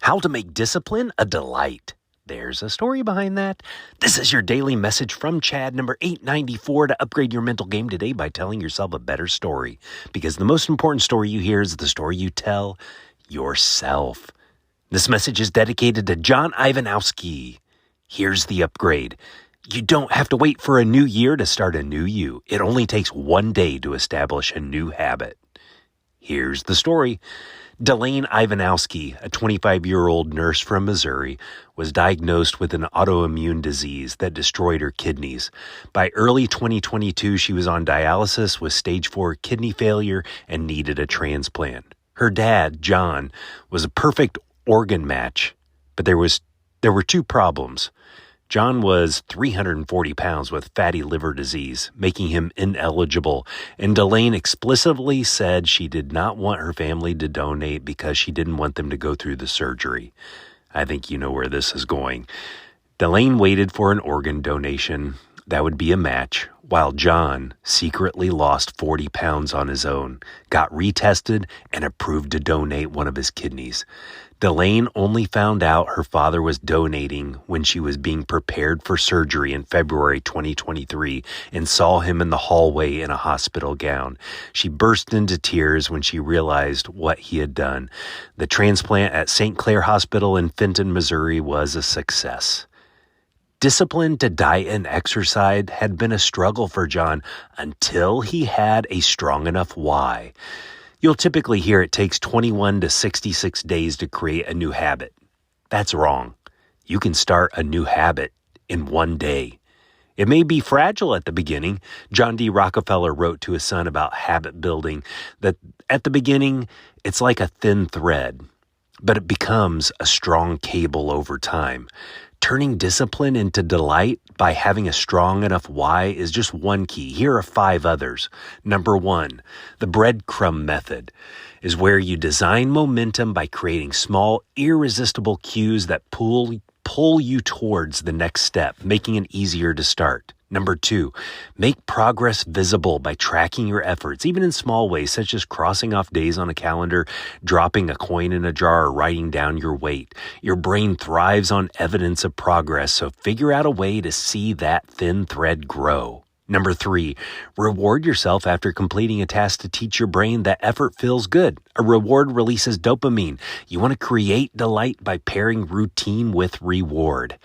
How to make discipline a delight. There's a story behind that. This is your daily message from Chad, number 894, to upgrade your mental game today by telling yourself a better story. Because the most important story you hear is the story you tell yourself. This message is dedicated to John Ivanowski. Here's the upgrade. You don't have to wait for a new year to start a new you. It only takes one day to establish a new habit. Here's the story. Delaine Ivanowski, a 25-year-old nurse from Missouri, was diagnosed with an autoimmune disease that destroyed her kidneys. By early 2022, she was on dialysis with stage 4 kidney failure and needed a transplant. Her dad, John, was a perfect organ match, but there were two problems. John was 340 pounds with fatty liver disease, making him ineligible, and Delaine explicitly said she did not want her family to donate because she didn't want them to go through the surgery. I think you know where this is going. Delaine waited for an organ donation that would be a match, while John secretly lost 40 pounds on his own, got retested, and approved to donate one of his kidneys. Delaine only found out her father was donating when she was being prepared for surgery in February 2023 and saw him in the hallway in a hospital gown. She burst into tears when she realized what he had done. The transplant at St. Clair Hospital in Fenton, Missouri was a success. Discipline to diet and exercise had been a struggle for John until he had a strong enough why. You'll typically hear it takes 21 to 66 days to create a new habit. That's wrong. You can start a new habit in one day. It may be fragile at the beginning. John D. Rockefeller wrote to his son about habit building that at the beginning, it's like a thin thread, but it becomes a strong cable over time. Turning discipline into delight by having a strong enough why is just one key. Here are 5 others. Number 1, the breadcrumb method is where you design momentum by creating small, irresistible cues that pull you towards the next step, making it easier to start. Number 2, make progress visible by tracking your efforts, even in small ways, such as crossing off days on a calendar, dropping a coin in a jar, or writing down your weight. Your brain thrives on evidence of progress, so figure out a way to see that thin thread grow. Number 3, reward yourself after completing a task to teach your brain that effort feels good. A reward releases dopamine. You want to create delight by pairing routine with reward.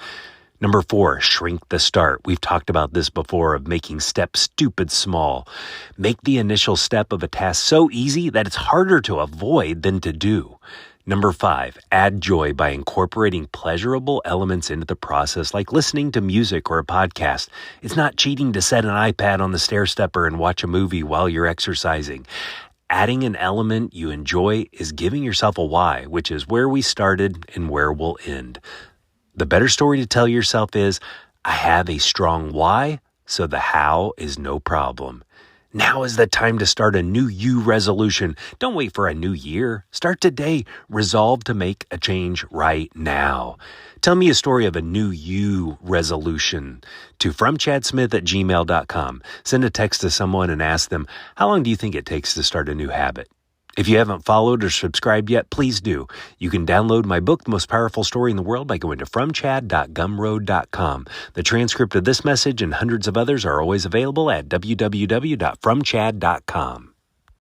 Number 4, shrink the start. We've talked about this before of making steps stupid small. Make the initial step of a task so easy that it's harder to avoid than to do. Number 5, add joy by incorporating pleasurable elements into the process, like listening to music or a podcast. It's not cheating to set an iPad on the stair stepper and watch a movie while you're exercising. Adding an element you enjoy is giving yourself a why, which is where we started and where we'll end. The better story to tell yourself is, I have a strong why, so the how is no problem. Now is the time to start a new you resolution. Don't wait for a new year. Start today. Resolve to make a change right now. Tell me a story of a new you resolution to fromchadsmith@gmail.com. Send a text to someone and ask them, how long do you think it takes to start a new habit? If you haven't followed or subscribed yet, please do. You can download my book, The Most Powerful Story in the World, by going to fromchad.gumroad.com. The transcript of this message and hundreds of others are always available at www.fromchad.com.